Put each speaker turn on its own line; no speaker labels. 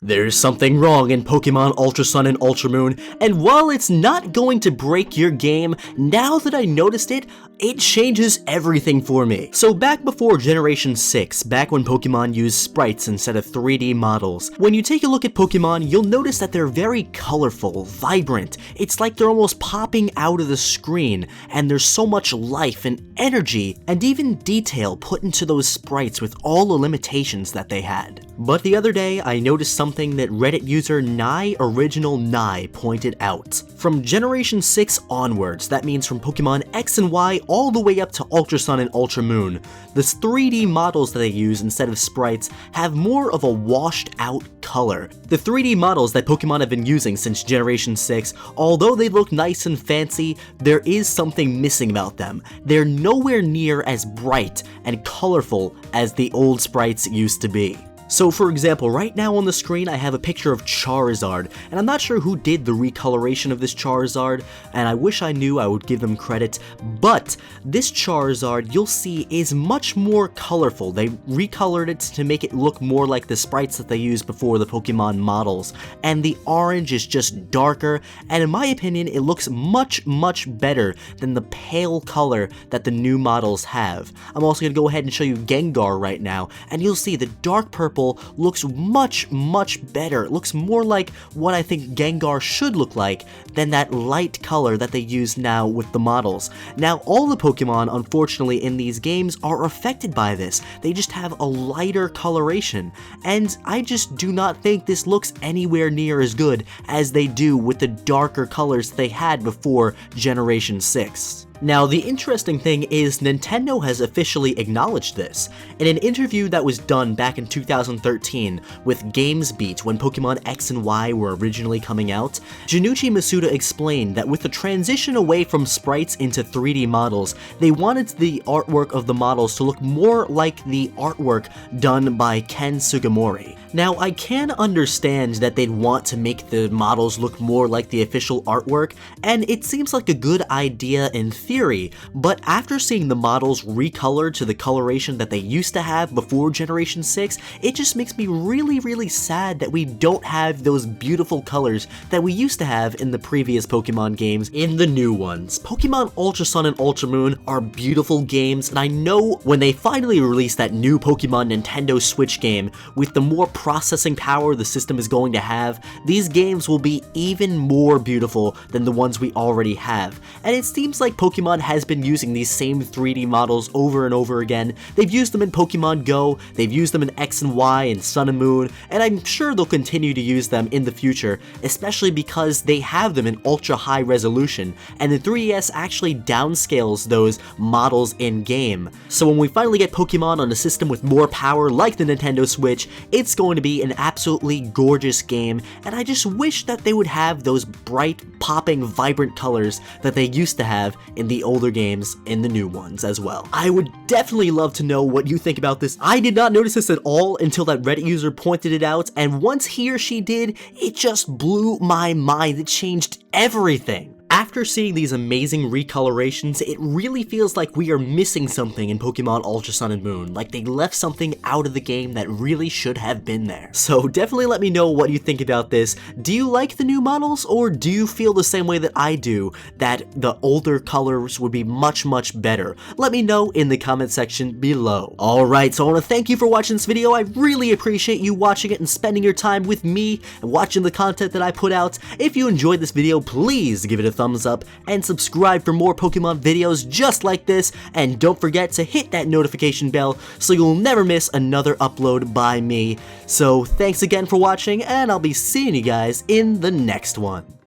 There's something wrong in Pokemon Ultra Sun and Ultra Moon, and while it's not going to break your game, now that I noticed it, it changes everything for me. So back before Generation 6, back when Pokemon used sprites instead of 3D models, when you take a look at Pokemon, you'll notice that they're very colorful, vibrant. It's like they're almost popping out of the screen, and there's so much life and energy, and even detail put into those sprites with all the limitations that they had. But the other day, I noticed something that Reddit user NieOriginalny pointed out. From Generation 6 onwards, that means from Pokemon X and Y all the way up to Ultra Sun and Ultra Moon, the 3D models that they use instead of sprites have more of a washed out color. The 3D models that Pokemon have been using since Generation 6, although they look nice and fancy, there is something missing about them. They're nowhere near as bright and colorful as the old sprites used to be. So for example, right now on the screen I have a picture of Charizard, and I'm not sure who did the recoloration of this Charizard, and I wish I knew. I would give them credit, but this Charizard you'll see is much more colorful. They recolored it to make it look more like the sprites that they used before the Pokemon models, and the orange is just darker, and in my opinion it looks much better than the pale color that the new models have. I'm also going to go ahead and show you Gengar right now, and you'll see the dark purple looks much better. It looks more like what I think Gengar should look like than that light color that they use now with the models. Now, all the Pokemon, unfortunately, in these games are affected by this. They just have a lighter coloration, and I just do not think this looks anywhere near as good as they do with the darker colors they had before Generation 6. Now, the interesting thing is Nintendo has officially acknowledged this. In an interview that was done back in 2013 with GamesBeat when Pokemon X and Y were originally coming out, Junichi Masuda explained that with the transition away from sprites into 3D models, they wanted the artwork of the models to look more like the artwork done by Ken Sugimori. Now, I can understand that they'd want to make the models look more like the official artwork, and it seems like a good idea in theory, but after seeing the models recolored to the coloration that they used to have before Generation 6, it just makes me really sad that we don't have those beautiful colors that we used to have in the previous Pokemon games in the new ones. Pokemon Ultra Sun and Ultra Moon are beautiful games, and I know when they finally release that new Pokemon Nintendo Switch game with the more processing power the system is going to have, these games will be even more beautiful than the ones we already have. And it seems like Pokemon has been using these same 3D models over and over again. They've used them in Pokemon Go, they've used them in X and Y and Sun and Moon, and I'm sure they'll continue to use them in the future, especially because they have them in ultra high resolution, and the 3DS actually downscales those models in-game. So when we finally get Pokemon on a system with more power like the Nintendo Switch, it's going to be an absolutely gorgeous game, and I just wish that they would have those bright, popping, vibrant colors that they used to have in the older games in the new ones as well. I would definitely love to know what you think about this. I did not notice this at all until that Reddit user pointed it out, and once he or she did, it just blew my mind. It changed everything. After seeing these amazing recolorations, it really feels like we are missing something in Pokemon Ultra Sun and Moon, like they left something out of the game that really should have been there. So definitely let me know what you think about this. Do you like the new models, or do you feel the same way that I do, that the older colors would be much better? Let me know in the comment section below. Alright, so I want to thank you for watching this video. I really appreciate you watching it and spending your time with me and watching the content that I put out. If you enjoyed this video, please give it a thumbs up and subscribe for more Pokemon videos just like this, and don't forget to hit that notification bell so you'll never miss another upload by me. So thanks again for watching, and I'll be seeing you guys in the next one.